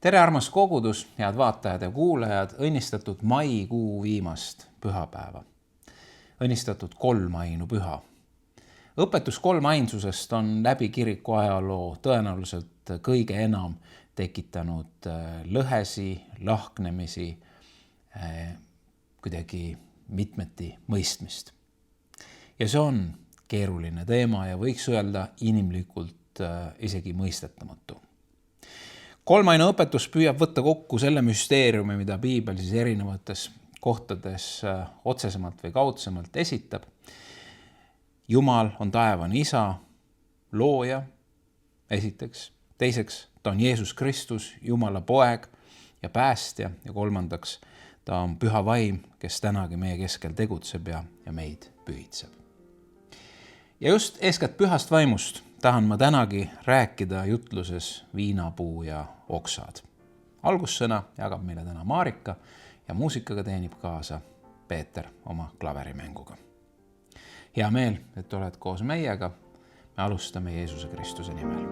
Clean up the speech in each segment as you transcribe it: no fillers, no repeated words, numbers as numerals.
tere, armas kogudus, head vaatajad ja kuulajad, õnnistatud maikuu viimast pühapäeva. Õnnistatud kolmainupüha. Õpetus kolmainsusest on läbi kiriku ajaloo tõenäoliselt kõige enam tekitanud lõhesi, lahknemisi, kuidagi mitmeti mõistmist. Ja see on keeruline teema ja võiks öelda inimlikult isegi mõistetamatu. Kolmaine õpetus püüab võtta kokku selle müsteeriumi, mida piibel siis erinevates kohtades otsesemalt või kaudsemalt esitab. Jumal on taevane isa, looja, esiteks. Teiseks, ta on Jeesus Kristus, Jumala poeg ja päästja. Ja kolmandaks, ta on püha vaim, kes tänagi meie keskel tegutseb ja meid pühitseb. Ja just eeskätt pühast vaimust tahan ma tänagi rääkida jutluses Viinapuu ja oksad. Algussõna jagab meile täna Marika ja muusikaga teenib kaasa Peeter oma klaverimänguga. Hea meel, et oled koos meiega. Me alustame Jeesuse Kristuse nimel.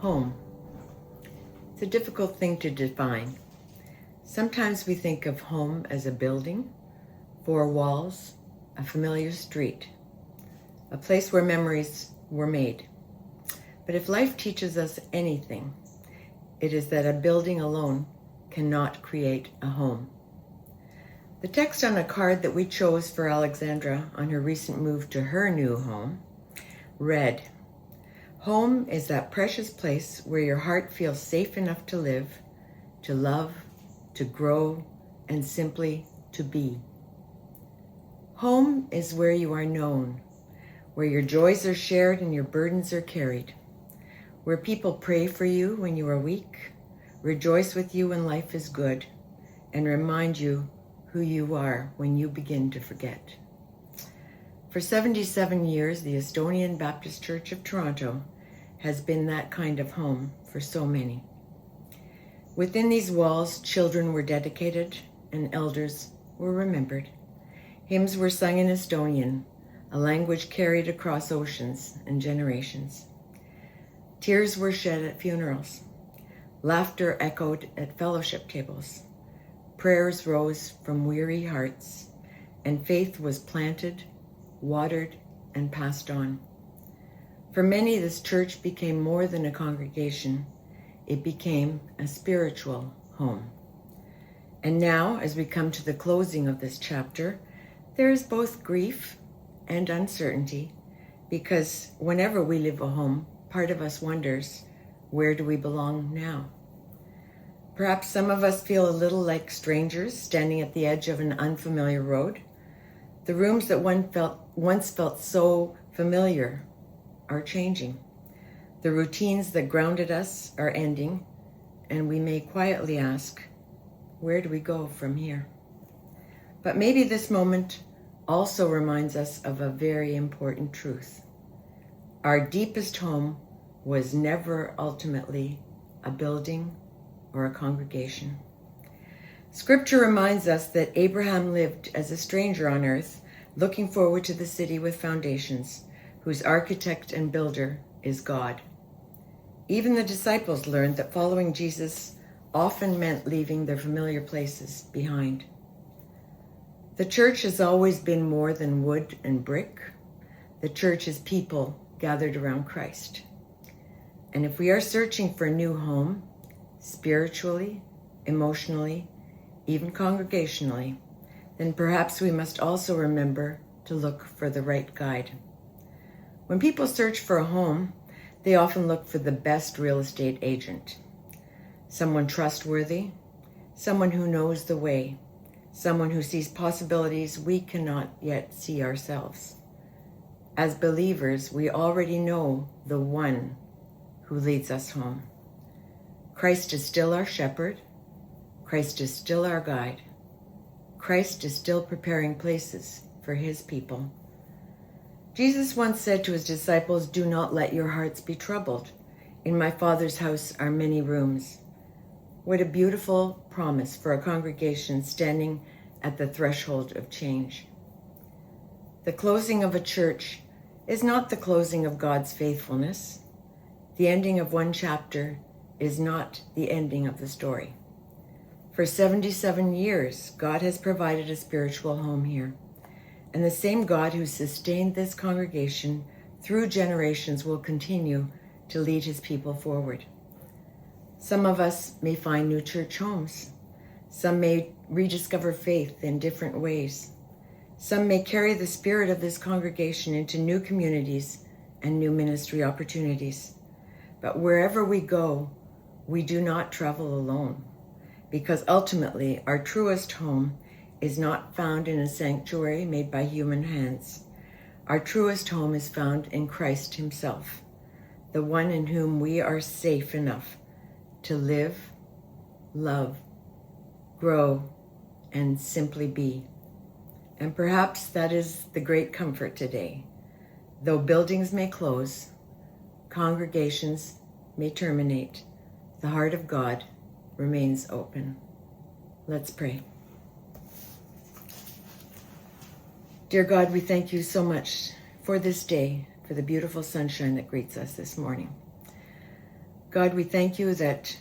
Home. It's a difficult thing to define. Sometimes we think of home as a building, four walls, a familiar street, a place where memories were made. But if life teaches us anything, it is that a building alone cannot create a home. The text on a card that we chose for Alexandra on her recent move to her new home read, "Home is that precious place where your heart feels safe enough to live, to love, to grow, and simply to be. Home is where you are known, where your joys are shared and your burdens are carried, where people pray for you when you are weak, rejoice with you when life is good, and remind you who you are when you begin to forget. For 77 years, the Estonian Baptist Church of Toronto has been that kind of home for so many. Within these walls, children were dedicated and elders were remembered. Hymns were sung in Estonian, a language carried across oceans and generations. Tears were shed at funerals. Laughter echoed at fellowship tables. Prayers rose from weary hearts, and faith was planted, watered, and passed on. For many, this church became more than a congregation. It became a spiritual home. And now, as we come to the closing of this chapter, there is both grief and uncertainty, because whenever we leave a home, part of us wonders, where do we belong now? Perhaps some of us feel a little like strangers standing at the edge of an unfamiliar road. The rooms that once felt so familiar are changing. The routines that grounded us are ending, and we may quietly ask, where do we go from here? But maybe this moment also reminds us of a very important truth. Our deepest home was never ultimately a building or a congregation. Scripture reminds us that Abraham lived as a stranger on earth, looking forward to the city with foundations, whose architect and builder is God. Even the disciples learned that following Jesus often meant leaving their familiar places behind. The church has always been more than wood and brick. The church is people gathered around Christ. And if we are searching for a new home, spiritually, emotionally, even congregationally, then perhaps we must also remember to look for the right guide. When people search for a home, they often look for the best real estate agent. Someone trustworthy, someone who knows the way, someone who sees possibilities we cannot yet see ourselves. As believers, we already know the one who leads us home. Christ is still our shepherd. Christ is still our guide. Christ is still preparing places for his people. Jesus once said to his disciples, "Do not let your hearts be troubled. In my Father's house are many rooms." What a beautiful promise for a congregation standing at the threshold of change. The closing of a church is not the closing of God's faithfulness. The ending of one chapter is not the ending of the story. For 77 years, God has provided a spiritual home here. And the same God who sustained this congregation through generations will continue to lead his people forward. Some of us may find new church homes. Some may rediscover faith in different ways. Some may carry the spirit of this congregation into new communities and new ministry opportunities. But wherever we go, we do not travel alone, because ultimately our truest home is not found in a sanctuary made by human hands. Our truest home is found in Christ himself, the one in whom we are safe enough to live, love, grow, and simply be. And perhaps that is the great comfort today. Though buildings may close, congregations may terminate, the heart of God remains open. Let's pray. Dear God, we thank you so much for this day, for the beautiful sunshine that greets us this morning. God, we thank you that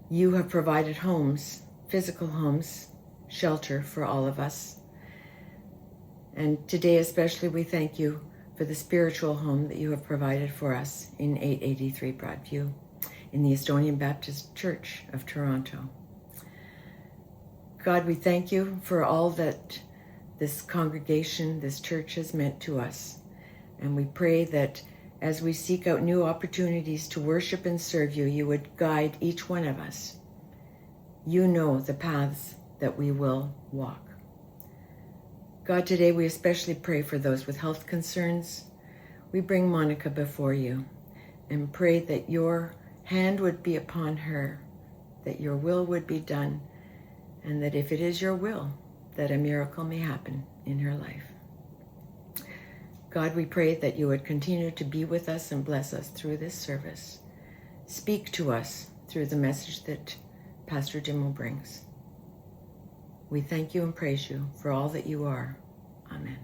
you have provided homes, physical homes, shelter for all of us. And today especially, we thank you for the spiritual home that you have provided for us in 883 Broadview, in the Estonian Baptist Church of Toronto. God, we thank you for all that this congregation, this church has meant to us. And we pray that as we seek out new opportunities to worship and serve you, you would guide each one of us. You know the paths that we will walk. God, today we especially pray for those with health concerns. We bring Monica before you and pray that your hand would be upon her, that your will would be done, and that if it is your will, that a miracle may happen in her life. God, we pray that you would continue to be with us and bless us through this service. Speak to us through the message that Pastor Jim brings. We thank you and praise you for all that you are. Amen.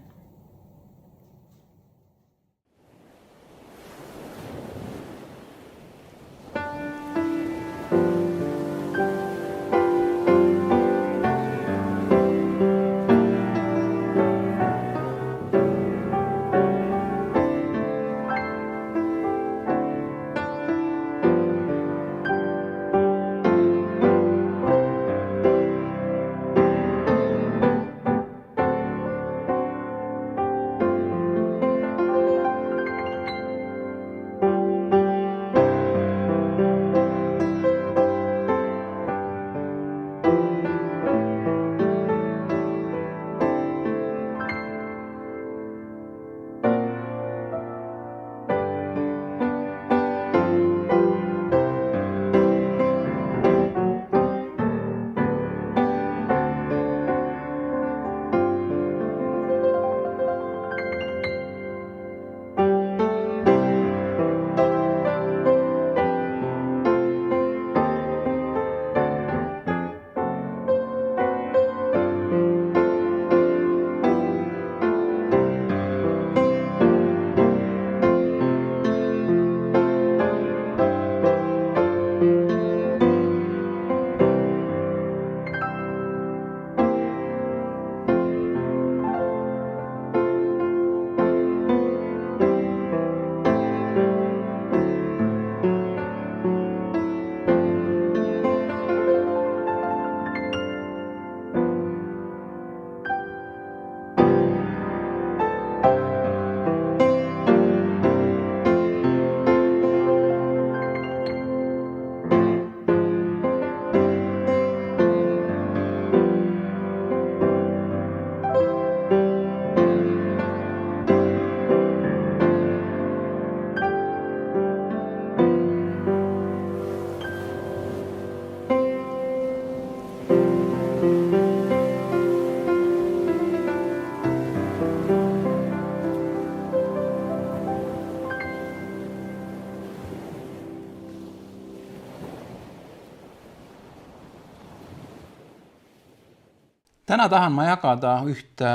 Täna tahan ma jagada ühte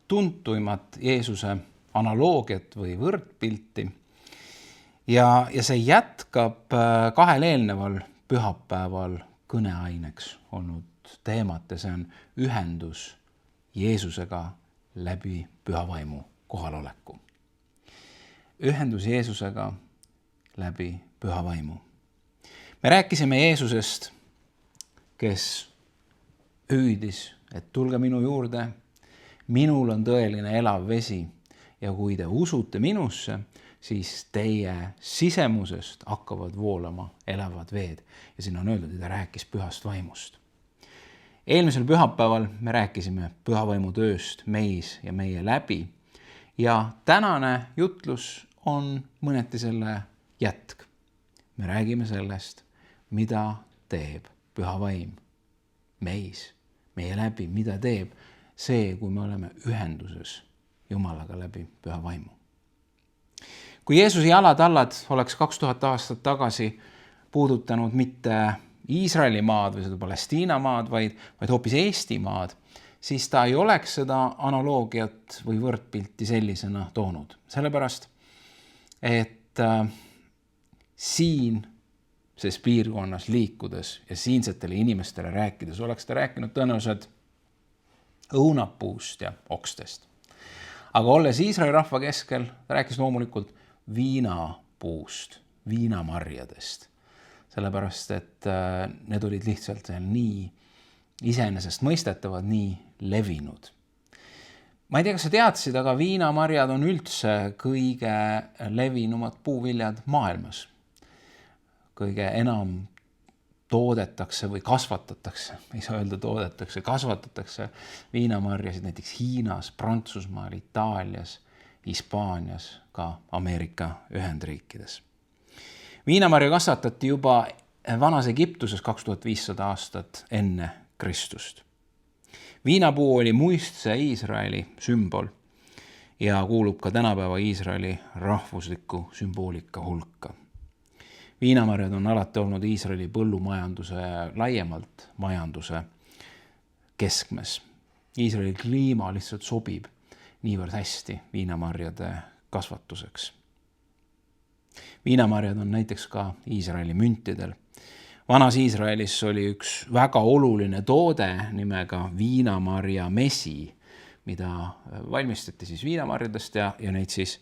tuntuimat Jeesuse analoogiat või võrdpilti ja see jätkab kahel eelneval pühapäeval kõneaineks olnud teemat ja see on ühendus Jeesusega läbi püha vaimu kohaloleku. Ühendus Jeesusega läbi püha vaimu. Me rääkisime Jeesusest, kes hüüdis, et tulge minu juurde, minul on tõeline elav vesi ja kui te usute minusse, siis teie sisemusest hakkavad voolama elavad veed. Ja siin on öeldud, et ta rääkis pühast vaimust. Eelmisel pühapäeval me rääkisime püha vaimu tööst meis ja meie läbi ja tänane jutlus on mõneti selle jätk. Me räägime sellest, mida teeb püha vaim meis, meie läbi, mida teeb see, kui me oleme ühenduses Jumalaga läbi püha vaimu. Kui Jeesuse jalatallad oleks 2000 aastat tagasi puudutanud mitte Iisraeli maad või seda Palestiina maad, vaid hoopis Eesti maad, siis ta ei oleks seda analoogiat või võrdpilti sellisena toonud. Sellepärast, et siin ses piirkonnas liikudes ja siinsetele inimestele rääkides oleks ta rääkinud tõenäoliselt õunapuust ja okstest. Aga olles Iisraeli rahva keskel, ta rääkis loomulikult viinapuust, viinamarjadest. Sellepärast, et need olid lihtsalt nii iseenesest mõistetavad, nii levinud. Ma ei tea, kas sa teadsid, aga viinamarjad on üldse kõige levinumad puuviljad maailmas. Kõige enam toodetakse või kasvatatakse, ei saa öelda toodetakse, kasvatatakse viinamarjasid näiteks Hiinas, Prantsusmaal, Itaalias, Hispaanias, ka Ameerika Ühendriikides. Viinamarja kasvatati juba vanas Egiptuses 2500 aastat enne Kristust. Viinapuu oli muistse Iisraeli sümbol ja kuulub ka tänapäeva Iisraeli rahvusliku sümboolika hulka. Viinamarjad on alati olnud Iisraeli põllumajanduse ja laiemalt majanduse keskmes. Iisraeli kliima lihtsalt sobib niivõrd hästi viinamarjade kasvatuseks. Viinamarjad on näiteks ka Iisraeli müntidel. Vanas Iisraelis oli üks väga oluline toode nimega viinamarja mesi, mida valmistati siis viinamarjadest ja neid siis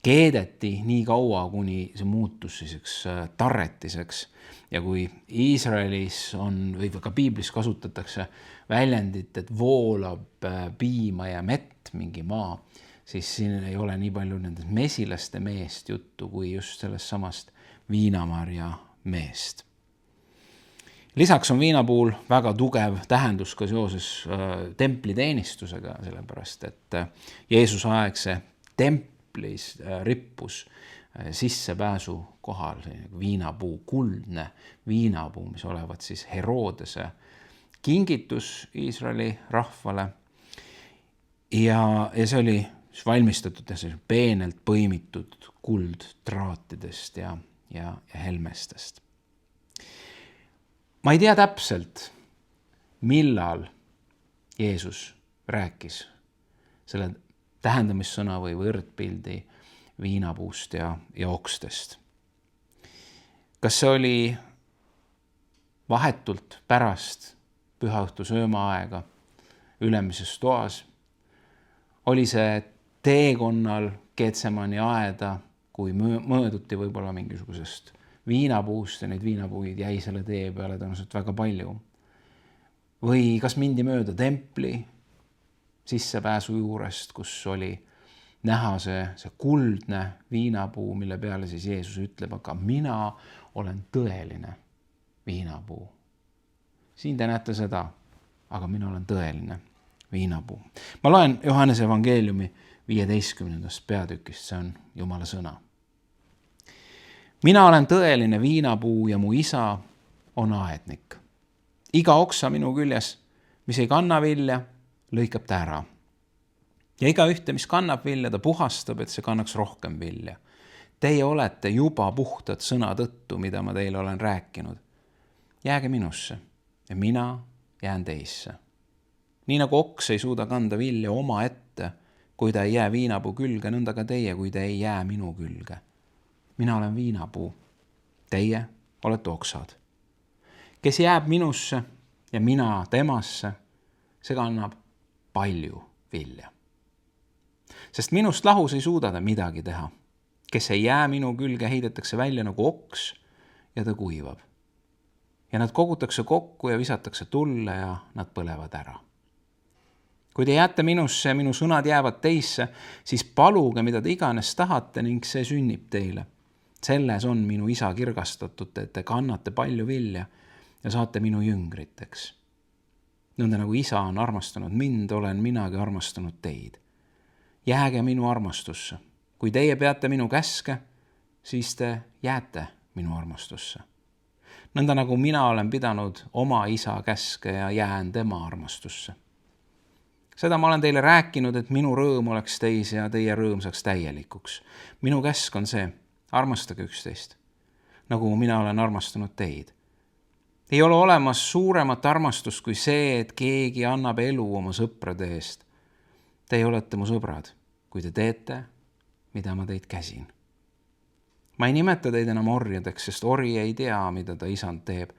keedeti nii kaua, kuni see muutus selliseks tarretiseks. Ja kui Iisraelis on, või ka piiblis kasutatakse väljendit, et voolab piima ja mett mingi maa, siis siin ei ole nii palju nendest mesilaste meest juttu, kui just sellest samast viinamarja meest. Lisaks on viinapuul väga tugev tähendus ka seoses templiteenistusega, sellepärast et Jeesuse aegse templis rippus sissepääsu kohal viinapuu, kuldne viinapuu, mis olevat siis Herodese kingitus Iisraeli rahvale. Ja see oli valmistatud peenelt põimitud kuldtraatidest ja helmestest. Ma ei tea täpselt, millal Jeesus rääkis selle tähendamissõna või võrdpildi viinapuust ja okstest. Kas see oli vahetult pärast pühaõhtu söömaaega ülemises toas? Oli see teekonnal Getsemani aeda, kui mööduti võib-olla mingisugusest viinapuust ja neid viinapuid jäi selle tee peale tõenäoliselt väga palju? Või kas mindi mööda templi sissepääsu juurest, kus oli näha see kuldne viinapuu, mille peale siis Jeesus ütleb, aga mina olen tõeline viinapuu. Siin te näete seda, aga mina olen tõeline viinapuu. Ma loen Johannese evangeeliumi 15. peatükist, see on Jumala sõna. Mina olen tõeline viinapuu ja mu isa on aednik. Iga oksa minu küljes, mis ei kanna vilja, lõikab ta ära. Ja iga ühte, mis kannab vilja, ta puhastab, et see kannaks rohkem vilja. Teie olete juba puhtad sõna tõttu, mida ma teile olen rääkinud. Jääge minusse ja mina jään teisse. Nii nagu oks ei suuda kanda vilja oma ette, kui ta ei jää viinapuu külge, nõnda ka teie, kui te ei jää minu külge. Mina olen viinapuu, teie olete oksad. Kes jääb minusse ja mina temasse, see kannab palju vilja. Sest minust lahus ei suuda ta midagi teha. Kes ei jää minu külge, heidetakse välja nagu oks ja ta kuivab. Ja nad kogutakse kokku ja visatakse tulle ja nad põlevad ära. Kui te jääte minusse ja minu sõnad jäävad teisse, siis paluge, mida te iganes tahate ning see sünnib teile. Selles on minu isa kirgastatud, et te kannate palju vilja ja saate minu jüngriteks. Nõnda nagu isa on armastanud mind, olen minagi armastanud teid. Jääge minu armastusse. Kui teie peate minu käske, siis te jääte minu armastusse. Nõnda nagu mina olen pidanud oma isa käske ja jään tema armastusse. Seda ma olen teile rääkinud, et minu rõõm oleks teis ja teie rõõm saaks täielikuks. Minu käsk on see, armastage üksteist, nagu mina olen armastanud teid. Ei ole olemas suuremat armastust kui see, et keegi annab elu oma sõprade eest. Teie olete mu sõbrad, kui te teete, mida ma teid käsin. Ma ei nimeta teid enam orjadeks, sest ori ei tea, mida ta isand teeb.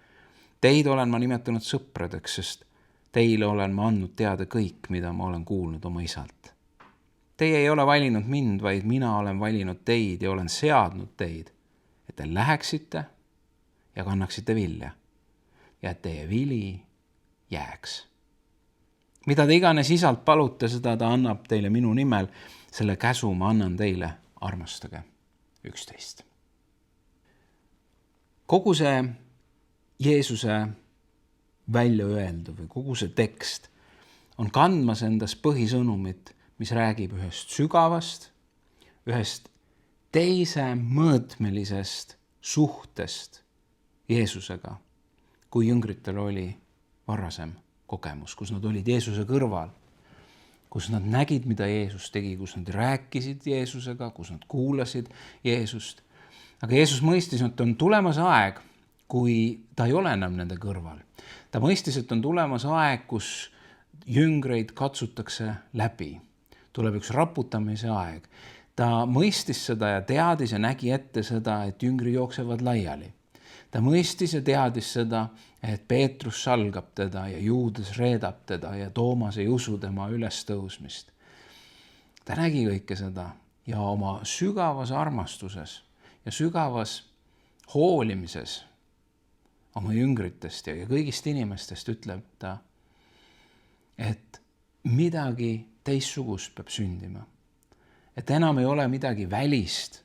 Teid olen ma nimetanud sõpradeks, sest teile olen ma andnud teada kõik, mida ma olen kuulnud oma isalt. Teie ei ole valinud mind, vaid mina olen valinud teid ja olen seadnud teid, et te läheksite ja kannaksite vilja ja et teie vili jääks. Mida te iganes isalt palute, seda ta annab teile minu nimel. Selle käsu ma annan teile, armastage üksteist. Kogu see Jeesuse välja öeldu või kogu see tekst on kandmas endas põhisõnumit, mis räägib ühest sügavast, ühest teise mõõtmelisest suhtest Jeesusega, kui jüngritel oli varasem kogemus, kus nad olid Jeesuse kõrval, kus nad nägid, mida Jeesus tegi, kus nad rääkisid Jeesusega, kus nad kuulasid Jeesust. Aga Jeesus mõistis, et on tulemas aeg, kui ta ei ole enam nende kõrval. Ta mõistis, et on tulemas aeg, kus jüngreid katsutakse läbi. Tuleb üks raputamise aeg. Ta mõistis seda ja teadis ja nägi ette seda, et jüngrid jooksevad laiali. Ta mõistis ja teadis seda, et Peetrus salgab teda ja Juudas reedab teda ja Toomas ei usu tema ülestõusmist. Ta nägi kõike seda ja oma sügavas armastuses ja sügavas hoolimises oma jüngritest ja kõigist inimestest ütleb ta, et midagi teistsugust peab sündima. Et enam ei ole midagi välist,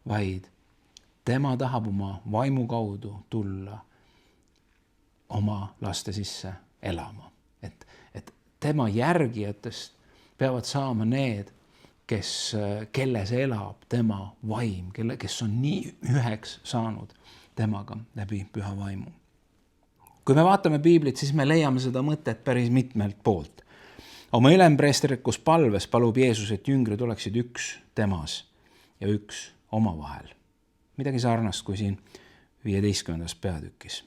vaid tema tahab oma vaimu kaudu tulla oma laste sisse elama. Et tema järgijatest peavad saama need, kelles elab tema vaim, kes on nii üheks saanud temaga läbi püha vaimu. Kui me vaatame piiblit, siis me leiame seda mõtet päris mitmelt poolt. Oma ülempreestrikus palves palub Jeesus, et jüngrid oleksid üks temas ja üks omavahel. Midagi sarnast kui siin 15. peatükis.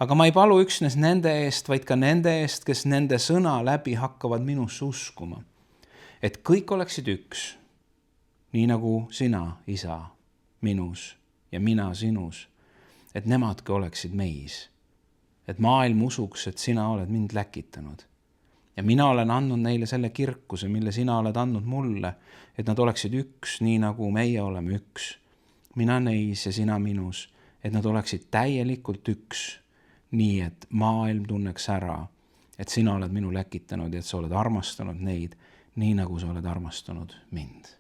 Aga ma ei palu üksnes nende eest, vaid ka nende eest, kes nende sõna läbi hakkavad minusse uskuma. Et kõik oleksid üks, nii nagu sina, isa, minus ja mina sinus, et nemadki oleksid meis. Et maailm usuks, et sina oled mind läkitanud. Ja mina olen andnud neile selle kirkuse, mille sina oled andnud mulle, et nad oleksid üks, nii nagu meie oleme üks. Mina neis ja sina minus, et nad oleksid täielikult üks, nii et maailm tunneks ära, et sina oled minu läkitanud ja et sa oled armastanud neid, nii nagu sa oled armastanud mind.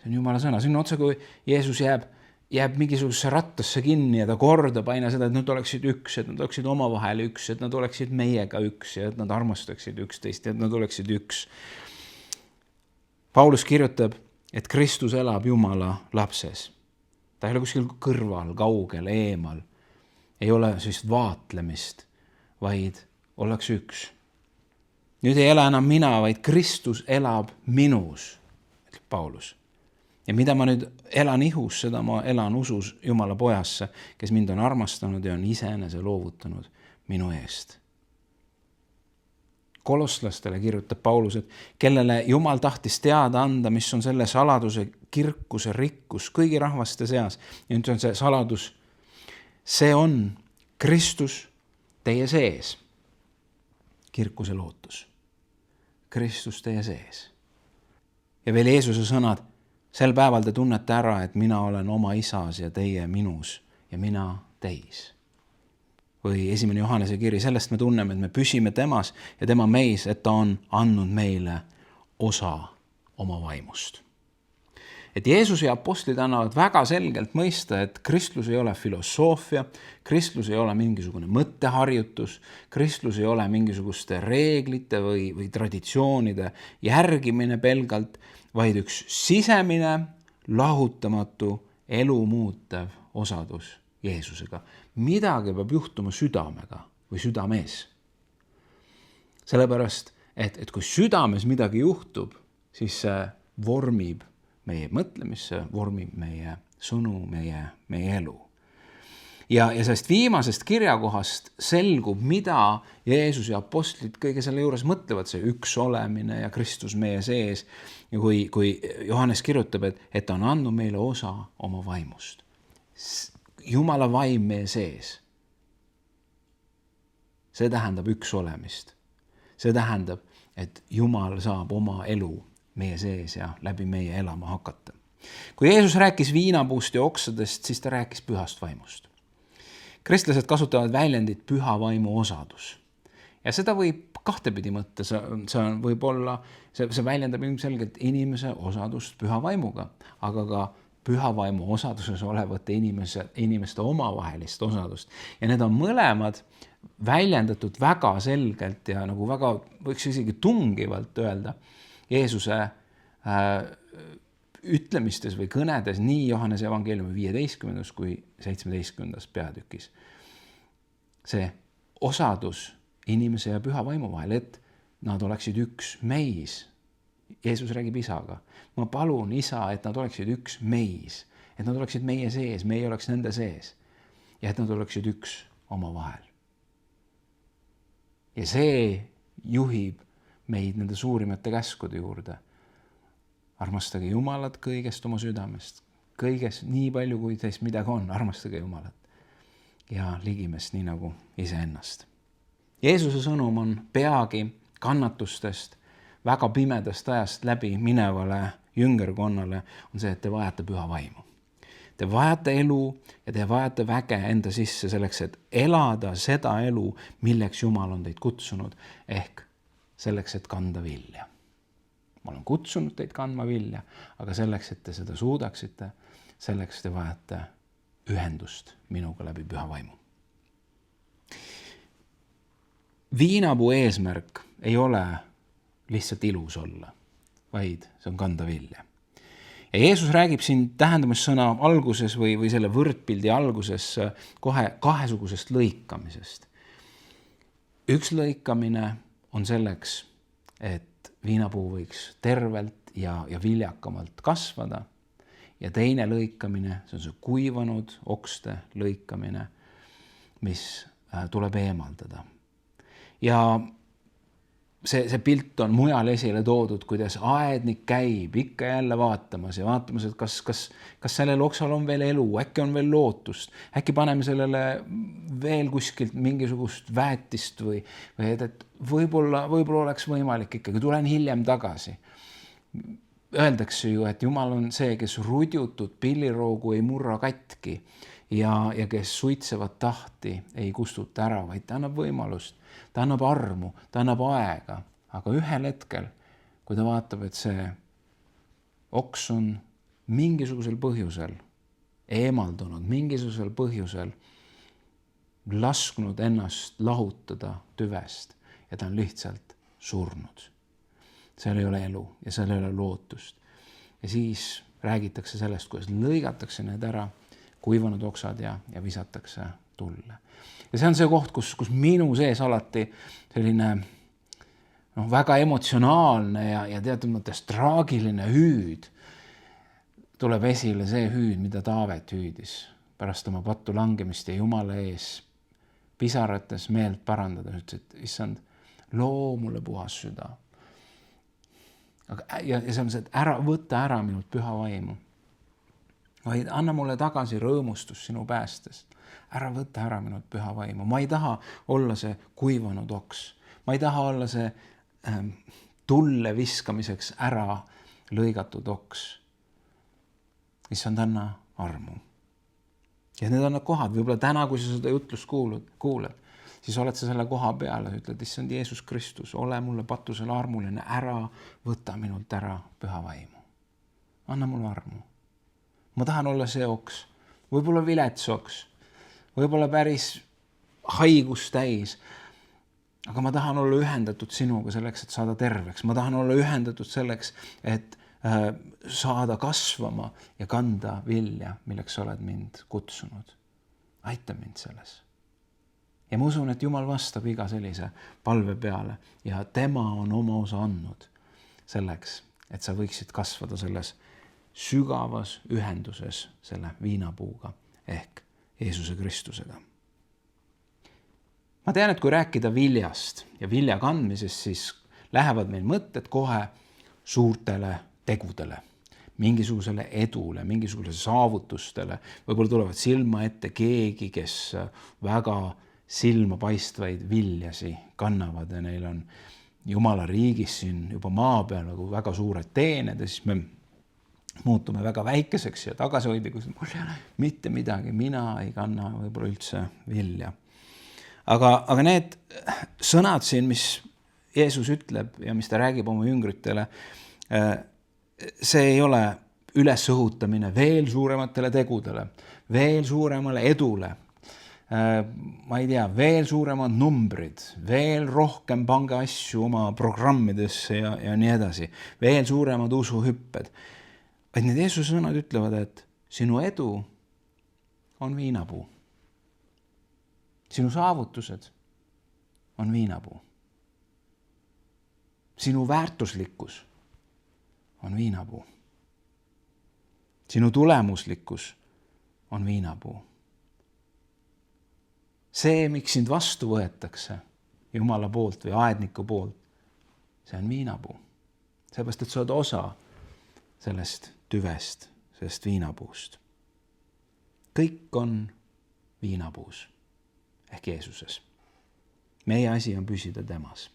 See on Jumala sõna. See on otse, kui Jeesus jääb mingisugusesse rattasse kinni ja ta kordab aina seda, et nad oleksid üks, et nad oleksid omavahel üks, et nad oleksid meiega üks ja et nad armastaksid üksteist ja et nad oleksid üks. Paulus kirjutab, et Kristus elab Jumala lapses. Ta ei ole kuskil kõrval, kaugel, eemal. Ei ole sellist vaatlemist, vaid ollakse üks. Nüüd ei ela enam mina, vaid Kristus elab minus, ütleb Paulus. Ja mida ma nüüd elan ihus, seda ma elan usus Jumala pojasse, kes mind on armastanud ja on iseenese loovutanud minu eest. Kolosslastele kirjutab Paulus, et kellele Jumal tahtis teada anda, mis on selle saladuse kirkuse rikkus kõigi rahvaste seas. Ja nüüd on see saladus, see on Kristus teie sees. Kirkuse lootus. Kristus teie sees. Ja veel Jeesuse sõnad, sel päeval te tunnete ära, et mina olen oma isas ja teie minus ja mina teis. Või 1. Johannese kiri, sellest me tunneme, et me püsime temas ja tema meis, et ta on andnud meile osa oma vaimust. Et Jeesus ja apostlid annavad väga selgelt mõista, et kristlus ei ole filosoofia, kristlus ei ole mingisugune mõtteharjutus, kristlus ei ole mingisuguste reeglite või traditsioonide järgimine pelgalt, vaid üks sisemine, lahutamatu, elu muutev osadus Jeesusega. Midagi peab juhtuma südamega või südames. Sellepärast, et kui südames midagi juhtub, siis see vormib meie mõtlemisse, vormib meie sõnu, meie elu. Ja sellest viimasest kirjakohast selgub, mida Jeesus ja apostlid kõige selle juures mõtlevad, see üks olemine ja Kristus meie sees. Ja kui Johannes kirjutab, et ta on andnud meile osa oma vaimust. Jumala vaim meie sees. See tähendab üks olemist. See tähendab, et Jumal saab oma elu meie sees ja läbi meie elama hakata. Kui Jeesus rääkis viinapuust ja oksadest, siis ta rääkis pühast vaimust. Kristlased kasutavad väljendit püha vaimu osadus. Ja seda võib kahtepidi mõtta, see väljendab ilmselgelt inimese osadust püha vaimuga, aga ka püha vaimu osaduses olevate inimeste omavahelist osadust. Ja need on mõlemad väljendatud väga selgelt ja nagu väga, võiks isegi tungivalt öelda, Jeesuse ütlemistes või kõnedes nii Johannese evangeeliumi 15. kui 17. peatükis. See osadus inimese ja püha vaimu vahel, et nad oleksid üks meis. Jeesus räägib isaga. Ma palun isa, et nad oleksid üks meis, et nad oleksid meie sees, meie oleks nende sees ja et nad oleksid üks omavahel. Ja see juhib meid nende suurimate käskude juurde. Armastage Jumalat kõigest oma südamest, kõigest nii palju, kui teist midagi on, armastage Jumalat ja ligimest nii nagu iseennast. Jeesuse sõnum on peagi kannatustest, väga pimedast ajast läbi minevale jüngerkonnale on see, et te vajate püha vaimu. Te vajate elu ja te vajate väge enda sisse selleks, et elada seda elu, milleks Jumal on teid kutsunud, ehk selleks, et kanda vilja. Ma olen kutsunud teid kandma vilja, aga selleks, et te seda suudaksite, selleks te vajate ühendust minuga läbi püha vaimu. Viinapuu eesmärk ei ole lihtsalt ilus olla, vaid see on kanda vilja. Ja Jeesus räägib siin tähendamissõna alguses või selle võrdpildi alguses kohe kahesugusest lõikamisest. Üks lõikamine on selleks, et viinapuu võiks tervelt ja viljakamalt kasvada ja teine lõikamine, see on see kuivanud okste lõikamine, mis tuleb eemaldada. Ja see pilt on mujal esile toodud, kuidas aednik käib ikka jälle vaatamas, et kas sellel oksal on veel elu, äkki on veel lootust, äkki paneme sellele veel kuskilt mingisugust väetist või et võib-olla oleks võimalik ikkagi, tulen hiljem tagasi. Öeldakse ju, et Jumal on see, kes rudjutud pilliroogu ei murra katki ja kes suitsevat tahti ei kustuta ära, vaid ta annab võimalust. Ta annab armu, ta annab aega, aga ühel hetkel, kui ta vaatab, et see oks on mingisugusel põhjusel eemaldunud, mingisugusel põhjusel lasknud ennast lahutada tüvest ja ta on lihtsalt surnud. Seal ei ole elu ja seal ei ole lootust. Ja siis räägitakse sellest, kuidas lõigatakse need ära, kuivanud oksad ja visatakse tulle. Ja see on see koht, kus minu sees alati selline väga emotsionaalne ja teatud mõttes traagiline hüüd tuleb esile, see hüüd, mida Taavet hüüdis pärast oma pattu langemist ja Jumala ees pisarates meelt parandada, ütles, et issand, loo mulle puhas süda. Ja see on see, et võta ära minult püha vaimu, vaid anna mulle tagasi rõõmustus sinu päästest. Ära võta ära minult püha vaimu. Ma ei taha olla see kuivanud oks. Ma ei taha olla see tulle viskamiseks ära lõigatud oks. Issand, anna armu. Ja need on need kohad. Võib-olla täna, kui sa seda jutlust kuuled, siis oled sa selle koha peale, ütled, issand Jeesus Kristus, ole mulle patusele armuline, ära võta minult ära püha vaimu. Anna mulle armu. Ma tahan olla see oks, võib-olla vilets oks, võib-olla päris haigus täis, aga ma tahan olla ühendatud sinuga selleks, et saada terveks. Ma tahan olla ühendatud selleks, et saada kasvama ja kanda vilja, milleks oled mind kutsunud. Aita mind selles. Ja ma usun, et Jumal vastab iga sellise palve peale ja tema on oma osa andnud selleks, et sa võiksid kasvada selles sügavas ühenduses selle viinapuuga ehk Jeesuse Kristusega. Ma tean, et kui rääkida viljast ja vilja kandmisest, siis lähevad meil mõtted kohe suurtele tegudele, mingisugusele edule, mingisugusele saavutustele. Võib-olla tulevad silma ette keegi, kes väga silma paistvaid viljasi kannavad ja neil on Jumala riigis siin juba maa peal nagu väga suured teened ja siis me muutume väga väikeseks ja tagasihoidlikuks. Mul ei ole mitte midagi, mina ei kanna võib-olla üldse vilja. Aga need sõnad siin, mis Jeesus ütleb ja mis ta räägib oma jüngritele, see ei ole ülesõhutamine veel suurematele tegudele, veel suuremale edule. Ma ei tea, veel suuremad numbrid, veel rohkem pange asju oma programmidesse ja nii edasi, veel suuremad usuhüpped. Vaid need Jeesuse sõnad ütlevad, et sinu edu on viinapuu. Sinu saavutused on viinapuu. Sinu väärtuslikkus on viinapuu. Sinu tulemuslikkus on viinapuu. See, miks sind vastu võetakse Jumala poolt või aedniku poolt, see on viinapuu. Seepärast, et sa oled osa sellest tüvest, sellest viinapuust. Kõik on viinapuus ehk Jeesuses. Meie asi on püsida temas.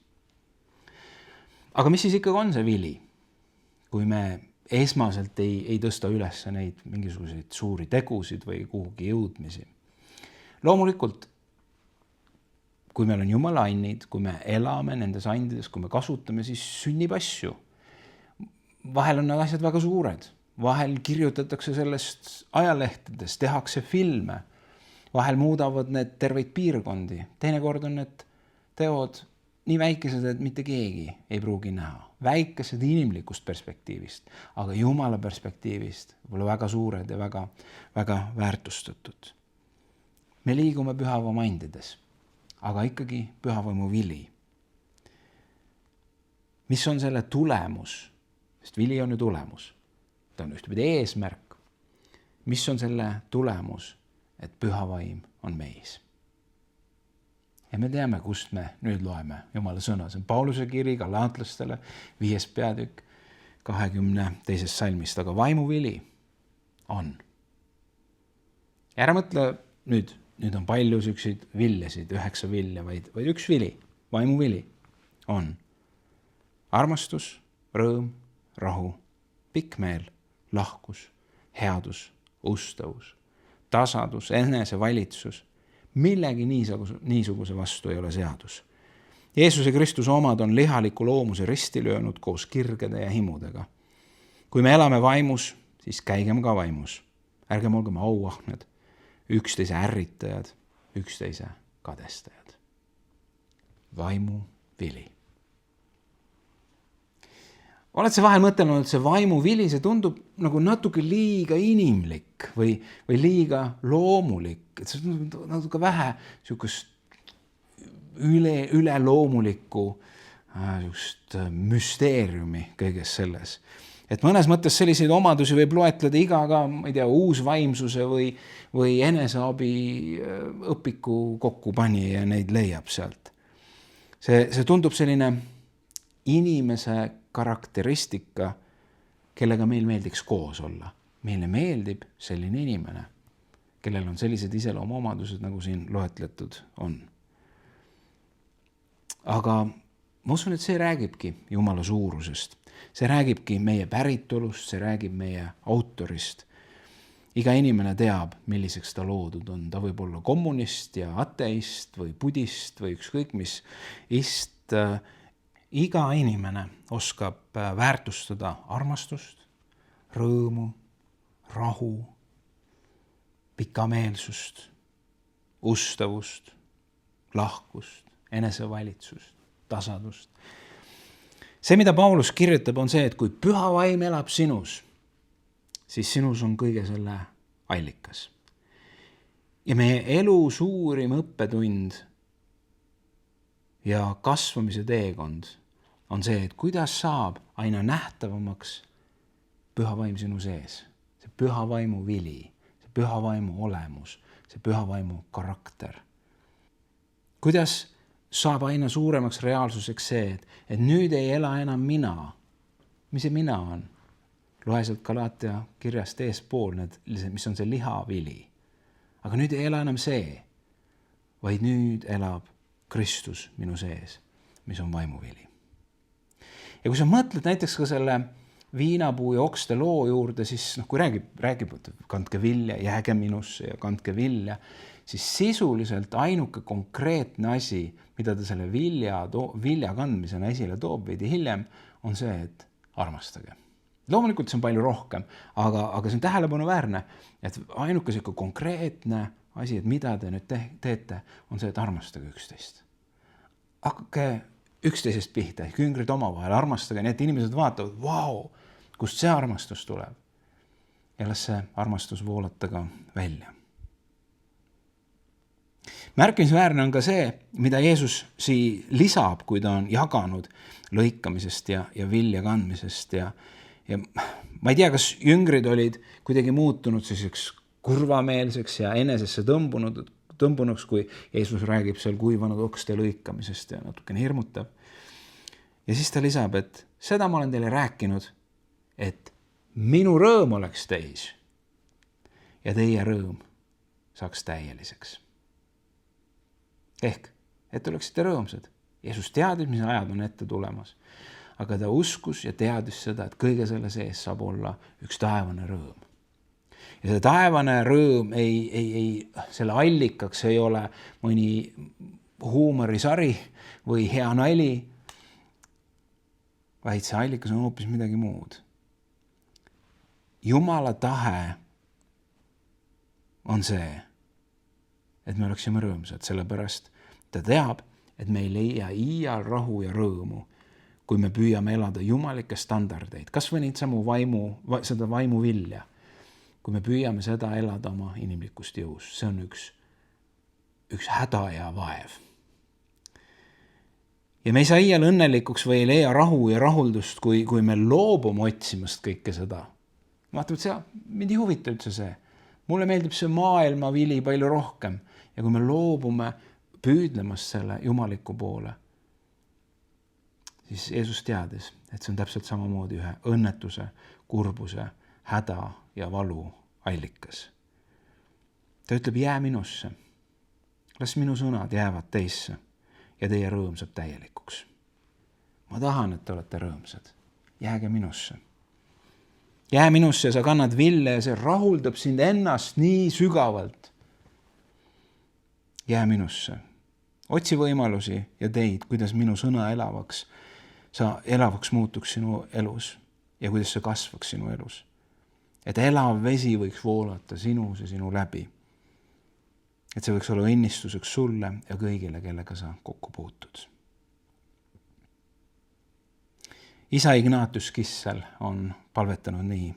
Aga mis siis ikkagi on see vili? Kui me esmaselt ei tõsta üles neid mingisuguseid suuri tegusid või kuhugi jõudmisi. Loomulikult, kui meil on Jumala annid, kui me elame nendes andides, kui me kasutame, siis sünnib asju. Vahel on need asjad väga suured. Vahel kirjutatakse sellest ajalehtedes, tehakse filme. Vahel muudavad need terveid piirkondi. Teinekord on need teod nii väikesed, et mitte keegi ei pruugi näha. Väikesed inimlikust perspektiivist, aga Jumala perspektiivist võib-olla väga suured ja väga, väga väärtustatud. Me liigume pühavaimu andides, aga ikkagi pühavaimu vili. Mis on selle tulemus? Sest vili on ju tulemus. Ta on ühtepidi eesmärk. Mis on selle tulemus, et pühavaim on meis? Ja me teame, kust me nüüd loeme Jumala sõna. See on Pauluse kiri Galaatlastele 5. peatükk 22. salmist, aga vaimuvili on. Ära mõtle nüüd on palju selliseid viljasid, 9 vilja, vaid üks vili, vaimuvili on armastus, rõõm, rahu, pikk meel, lahkus, headus, ustavus, tasadus, enesevalitsus. Millegi niisuguse vastu ei ole seadus. Jeesuse Kristuse omad on lihaliku loomuse risti löönud koos kirgede ja himudega. Kui me elame vaimus, siis käigem ka vaimus. Ärgem olgem auahned, üksteise ärritajad, üksteise kadestajad. Vaimu vili. Oled sa vahel mõtelnud, et see vaimu vili, see tundub nagu natuke liiga inimlik või liiga loomulik. Et see on natuke vähe üleloomulikku müsteeriumi kõiges selles. Et mõnes mõttes selliseid omadusi võib loetleda iga ka, ma ei tea, uusvaimsuse või eneseabi õpiku kokkupani ja neid leiab sealt. See tundub selline inimese karakteristika, kellega meil meeldiks koos olla. Meile meeldib selline inimene, kellel on sellised iseloomuomadused, nagu siin loetletud on. Aga ma usun, et see räägibki Jumala suurusest. See räägibki meie päritolust, see räägib meie autorist. Iga inimene teab, milliseks ta loodud on. Ta võib olla kommunist ja ateist või budist või ükskõik mis ist. Iga inimene oskab väärtustada armastust, rõõmu, rahu, pikameelsust, ustavust, lahkust, enesevalitsust, tasadust. See, mida Paulus kirjutab, on see, et kui püha vaim elab sinus, siis sinus on kõige selle allikas. Ja meie elu suurim õppetund ja kasvamise teekond on see, et kuidas saab aina nähtavamaks püha vaim sinu sees. See püha vaimu vili, see püha vaimu olemus, see püha vaimu karakter. Kuidas saab aina suuremaks reaalsuseks see, et nüüd ei ela enam mina. Mis see mina on? Loe sealt Galaatia kirjast eespool, mis on see lihavili. Aga nüüd ei ela enam see, vaid nüüd elab Kristus minu sees, mis on vaimuvili. Ja kui sa mõtled näiteks ka selle viinapuu ja okste loo juurde, siis kui räägib, kandke vilja, jääge minusse ja kandke vilja, siis sisuliselt ainuke konkreetne asi, mida ta selle vilja kandmisena esile toob veidi hiljem, on see, et armastage. Loomulikult see on palju rohkem, aga see on tähelepanuväärne, et ainuke selline konkreetne asi, et mida te nüüd teete, on see, et armastage üksteist. Hakake üksteisest pihta, küngrid omavahel, armastage, nii et inimesed vaatavad, vau, kust see armastus tuleb. Ja las see armastus voolata ka välja. Märkimisväärne on ka see, mida Jeesus lisab, kui ta on jaganud lõikamisest ja vilja kandmisest ja ma ei tea, kas jüngrid olid kuidagi muutunud selliseks kurvameelseks ja enesesse tõmbunuks, kui Jeesus räägib seal kuivanud okste lõikamisest ja natukene hirmutab. Ja siis ta lisab, et seda ma olen teile rääkinud, et minu rõõm oleks teis ja teie rõõm saaks täieliseks. Ehk, et oleksite rõõmsad. Jeesus teadis, mis ajad on ette tulemas, aga ta uskus ja teadis seda, et kõige selle sees saab olla üks taevane rõõm. Ja see taevane rõõm selle allikaks ei ole mõni huumorisari või hea nali, vaid see allikas on hoopis midagi muud. Jumala tahe on see, et me oleksime rõõmsad, sellepärast ta teab, et me ei leia iial rahu ja rõõmu, kui me püüame elada jumalikke standardeid, kas või seda vaimu vilja, kui me püüame seda elada oma inimlikust jõust. See on üks häda ja vaev. Ja me ei saa iial õnnelikuks või ei leia rahu ja rahuldust, kui me loobume otsimast kõike seda. Vaatame, mind ei huvita üldse see. Mulle meeldib see maailma vili palju rohkem. Ja kui me loobume püüdlemast selle jumaliku poole, siis Jeesus teadis, et see on täpselt samamoodi ühe õnnetuse, kurbuse, häda ja valu allikas. Ta ütleb, jää minusse. Las minu sõnad jäävad teisse ja teie rõõm saab täielikuks. Ma tahan, et te olete rõõmsad. Jääge minusse. Jää minusse ja sa kannad vilja ja see rahuldab sind ennast nii sügavalt. Jää minusse. Otsi võimalusi ja teid, kuidas minu sõna elavaks muutuks sinu elus ja kuidas see kasvaks sinu elus. Et elav vesi võiks voolata sinus ja sinu läbi. Et see võiks olla õnnistuseks sulle ja kõigile, kellega sa kokku puutud. Isa Ignatius Kissel on palvetanud nii.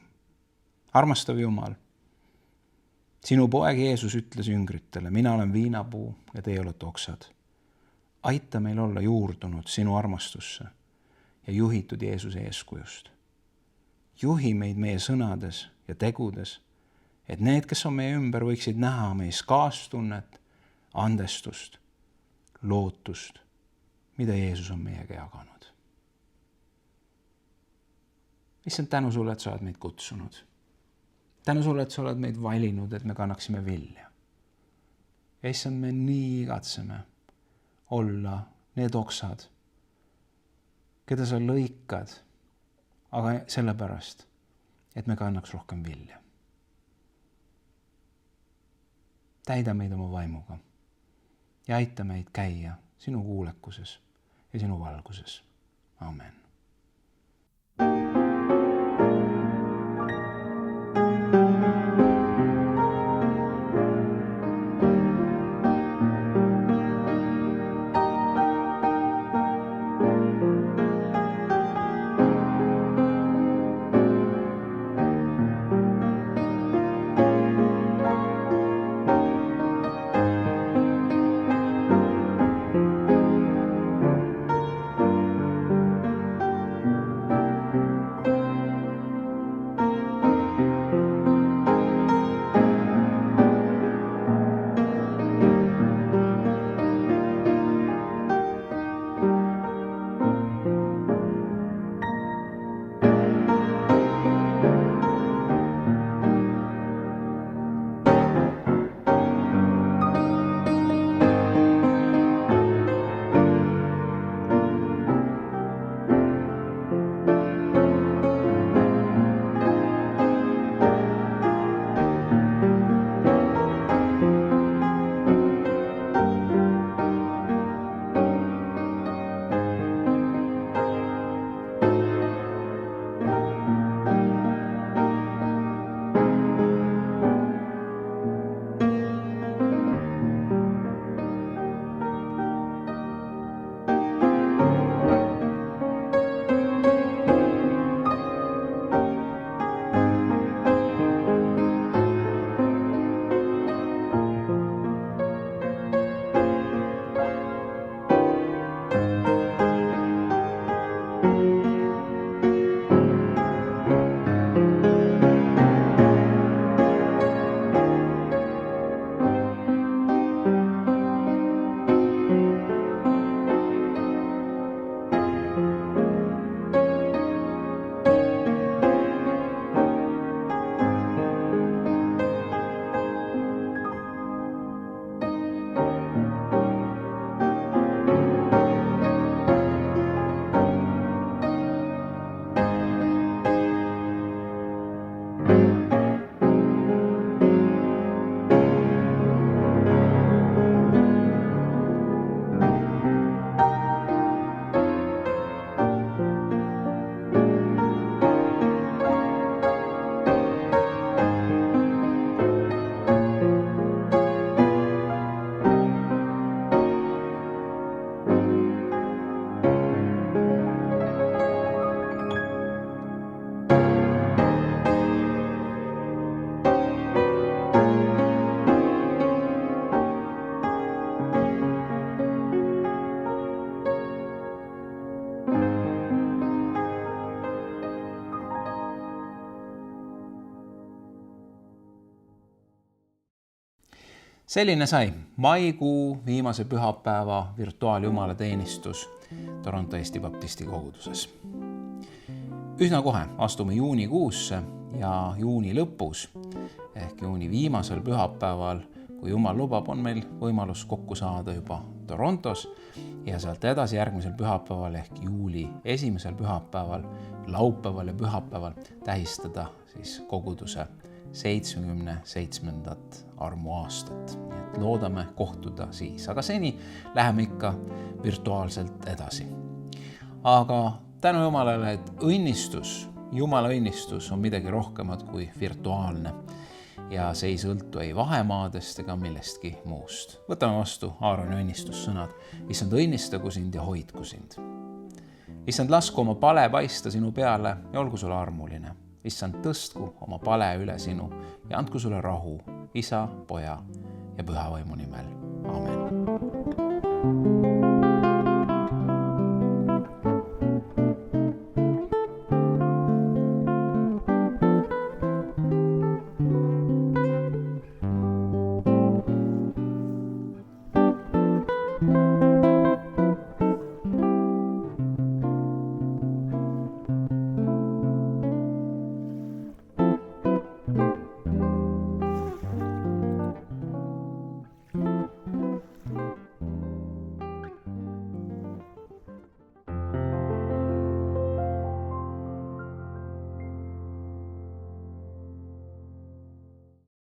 Armastav Jumal, sinu poeg Jeesus ütles jüngritele, mina olen viinapuu ja teie olete oksad. Aita meil olla juurdunud sinu armastusse ja juhitud Jeesuse eeskujust. Juhi meid meie sõnades ja tegudes, et need, kes on meie ümber, võiksid näha meis kaastunnet, andestust, lootust, mida Jeesus on meiega jaganud. Issand, tänu sulle, et sa oled meid kutsunud. Tänu sulle, et sa oled meid valinud, et me kannaksime vilja. Ja issand, me nii igatseme olla need oksad, keda sa lõikad, aga sellepärast, et me kannaks rohkem vilja. Täida meid oma vaimuga ja aita meid käia sinu kuulekuses ja sinu valguses. Amen. Selline sai maikuu viimase pühapäeva virtuaaljumalateenistus Toronto Eesti Baptisti koguduses. Üsna kohe astume juunikuusse ja juuni lõpus ehk juuni viimasel pühapäeval, kui Jumal lubab, on meil võimalus kokku saada juba Torontos ja sealt edasi järgmisel pühapäeval ehk juuli esimesel pühapäeval, laupäeval ja pühapäeval tähistada siis koguduse 77. armuaastat. Nii et loodame kohtuda siis, aga seni läheme ikka virtuaalselt edasi. Aga tänu Jumalale, et Jumala õnnistus on midagi rohkemat kui virtuaalne ja see ei sõltu ei vahemaadest ega millestki muust. Võtame vastu Aaroni õnnistussõnad. Issand, õnnistagu sind ja hoidku sind. Issand, lasku oma pale paista sinu peale ja olgu sulle armuline. Issand, tõstku oma pale üle sinu ja andku sulle rahu, Isa, Poja ja Püha Vaimu nimel. Amen.